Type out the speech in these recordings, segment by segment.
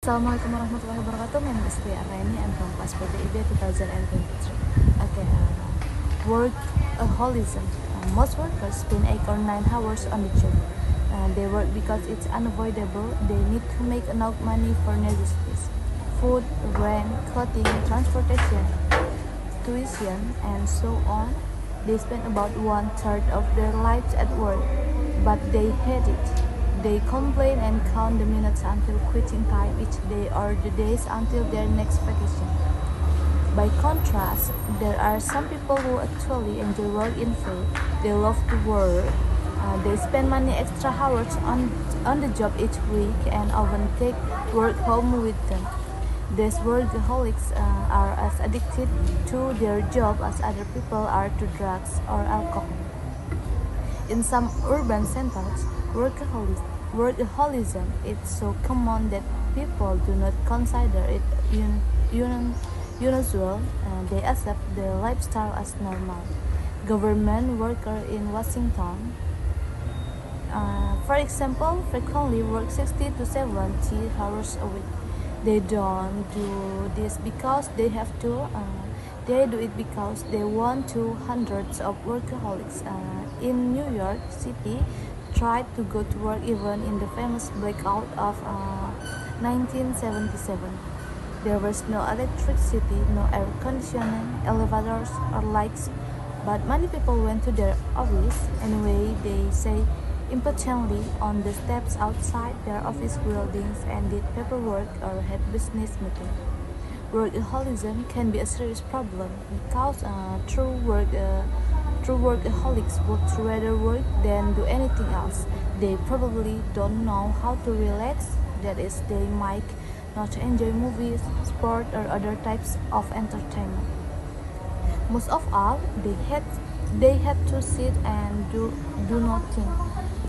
Assalamualaikum warahmatullahi wabarakatuh. My name is Ria Raini. I'm from class PDIB 2023. Okay, workaholism. Most workers spend 8 or 9 hours on the job. They work because it's unavoidable. They need to make enough money for necessities: food, rent, clothing, transportation, tuition, and so on. They spend about 1/3 of their lives at work, but they hate it. They complain and count the minutes until quitting time each day or the days until their next vacation. By contrast, there are some people who actually enjoy work in faith. They love to work. They spend many extra hours on the job each week and often take work home with them. These workaholics are as addicted to their job as other people are to drugs or alcohol. In some urban centers, workaholism is so common that people do not consider it unusual. They accept the lifestyle as normal. Government workers in Washington, for example, frequently work 60 to 70 hours a week. They don't do this because they have to. They do it because they want to. Hundreds of workaholics in New York City tried to go to work even in the famous blackout of 1977. There was no electricity, no air conditioning, elevators, or lights, but many people went to their office anyway. They say impotently on the steps outside their office buildings and did paperwork or had business meetings. Workaholism can be a serious problem because true workaholics would rather work than do anything else. They probably don't know how to relax. That is, they might not enjoy movies, sport, or other types of entertainment. Most of all, they had to sit and do nothing.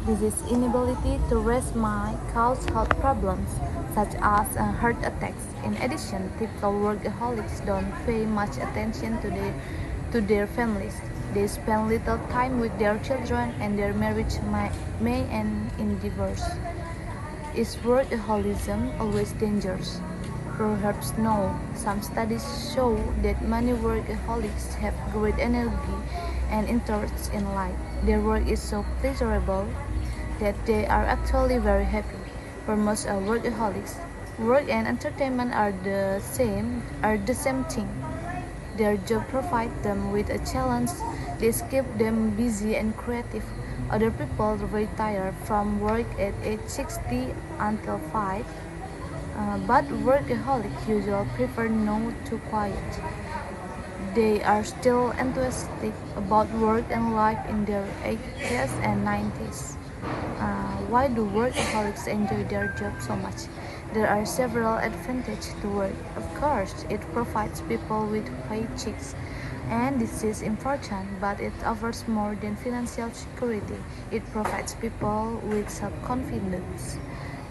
This inability to rest might cause health problems such as heart attacks. In addition, typical workaholics don't pay much attention to their families. They spend little time with their children, and their marriage may end in divorce. Is workaholism always dangerous? Perhaps no. Some studies show that many workaholics have great energy and interest in life. Their work is so pleasurable that they are actually very happy. For most workaholics, work and entertainment are the same thing. Their job provides them with a challenge. They keep them busy and creative. Other people retire from work at age 60 until 5, but workaholics usually prefer no to quiet. They are still enthusiastic about work and life in their 80s and 90s. Why do workaholics enjoy their job so much? There are several advantages to work. Of course, it provides people with paychecks, and this is important, but it offers more than financial security. It provides people with self-confidence.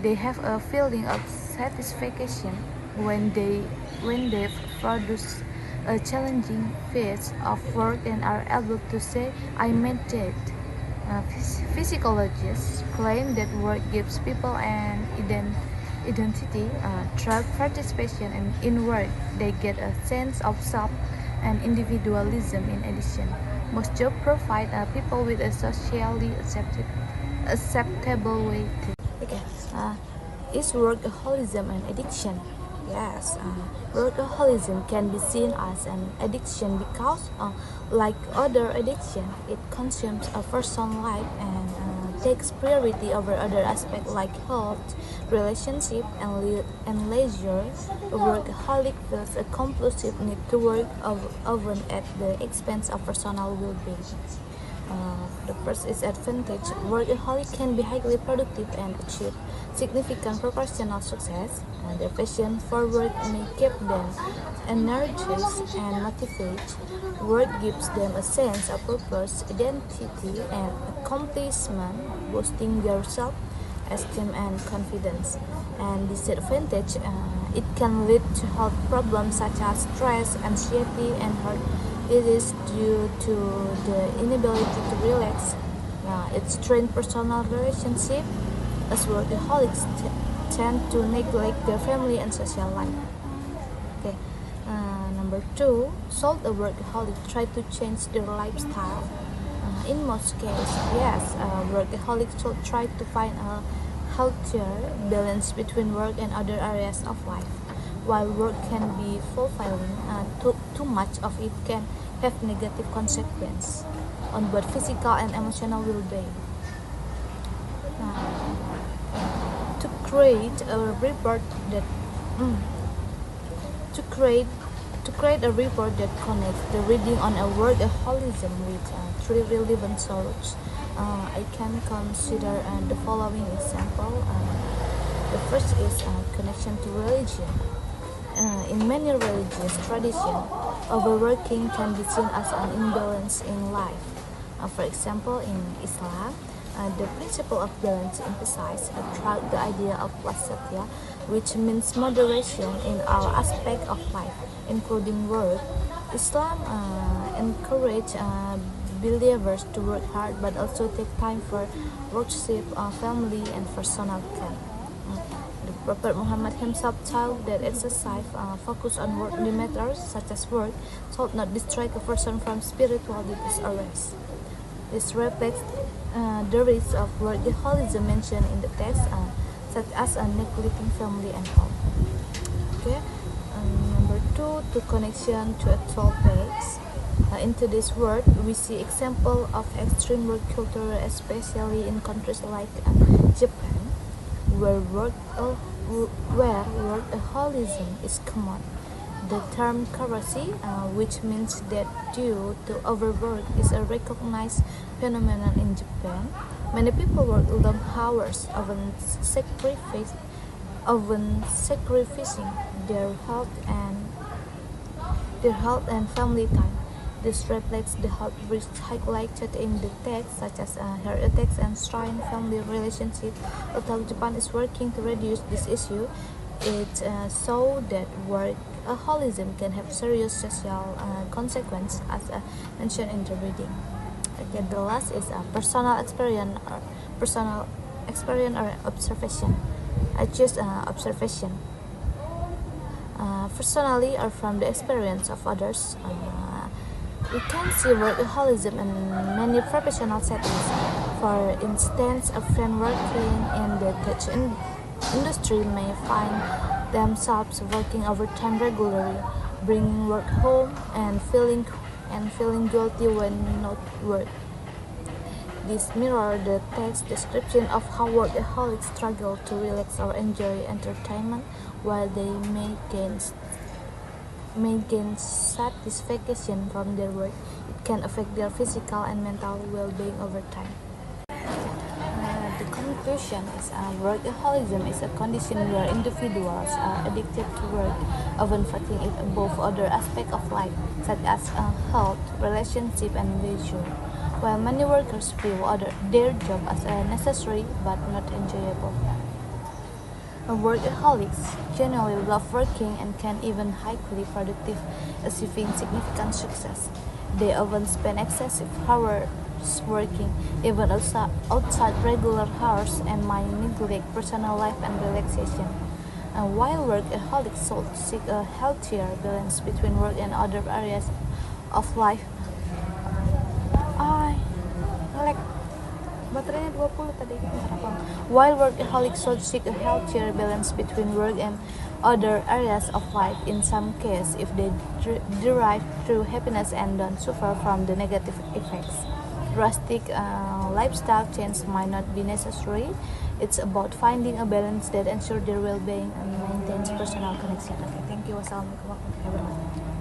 They have a feeling of satisfaction when they produce a challenging phase of work and are able to say, "I made that." Physiologists claim that work gives people an identity through participation in work. They get a sense of self and individualism. In addition, most jobs provide people with a socially acceptable way to. Okay, is workaholism an addiction? Yes, workaholism can be seen as an addiction because, like other addiction, it consumes a person's life and takes priority over other aspects like health, relationship, and leisure. A workaholic feels a compulsive need to work often at the expense of personal well-being. The first is advantage. Workaholic can be highly productive and achieve significant professional success. Their passion for work may keep them energized and motivated. Work gives them a sense of purpose, identity, and accomplishment, boosting their self-esteem and confidence. And disadvantage, it can lead to health problems such as stress, anxiety, and heart. It is due to the inability to relax. It strains personal relationship as workaholics tend to neglect their family and social life. Okay. Number two, should a workaholic try to change their lifestyle? In most cases, yes, workaholics should try to find a healthier balance between work and other areas of life. While work can be fulfilling, too much of it can have negative consequences on both physical and emotional well-being. To create a report that mm, to create to create a report that connects the reading on a workaholism with three relevant sources, I can consider the following example. The first is connection to religion. In many religious traditions, overworking can be seen as an imbalance in life. For example, in Islam, the principle of balance emphasizes the idea of wasatiyah, which means moderation in all aspects of life, including work. Islam encourages believers to work hard but also take time for worship, family, and personal care. The Prophet Muhammad himself taught that exercise focus on worldly matters such as work should not distract a person from spiritual duties or rest. This reflects the risk of workaholism mentioned in the text, such as neglecting family and home. Okay. Number two, to connection to actual facts. In today's world, we see example of extreme work culture, especially in countries like Japan, where workaholism is common. The term karoshi, which means that due to overwork, is a recognized phenomenon in Japan. Many people work long hours, often sacrificing their health and family time. This reflects the health risks highlighted in the text, such as heart attacks and strained family relationships. Although Japan is working to reduce this issue, it shows that workaholism can have serious social consequences, as mentioned in the reading. Okay, the last is personal experience or observation. I choose observation. Personally, or from the experience of others, we can see workaholism in many professional settings. For instance, a friend working in the tech industry may find themselves working overtime regularly, bringing work home and feeling guilty when not work. This mirrors the text description of how workaholics struggle to relax or enjoy entertainment. While they may gain satisfaction from their work, it can affect their physical and mental well-being over time. The conclusion is workaholism is a condition where individuals are addicted to work, often putting it above other aspects of life, such as health, relationship, and leisure. While many workers view their job as necessary but not enjoyable. Workaholics generally love working and can even highly productive, achieving significant success. They often spend excessive hours working, even outside regular hours, and might neglect personal life and relaxation. While workaholics should seek a healthier balance between work and other areas of life, baterainya 20 tadi. While workaholics should seek a healthier balance between work and other areas of life, in some cases, if they derive true happiness and don't suffer from the negative effects. Drastic lifestyle change might not be necessary. It's about finding a balance that ensures their well-being and maintains personal connection. Okay, thank you. Wassalamualaikum warahmatullahi wabarakatuh.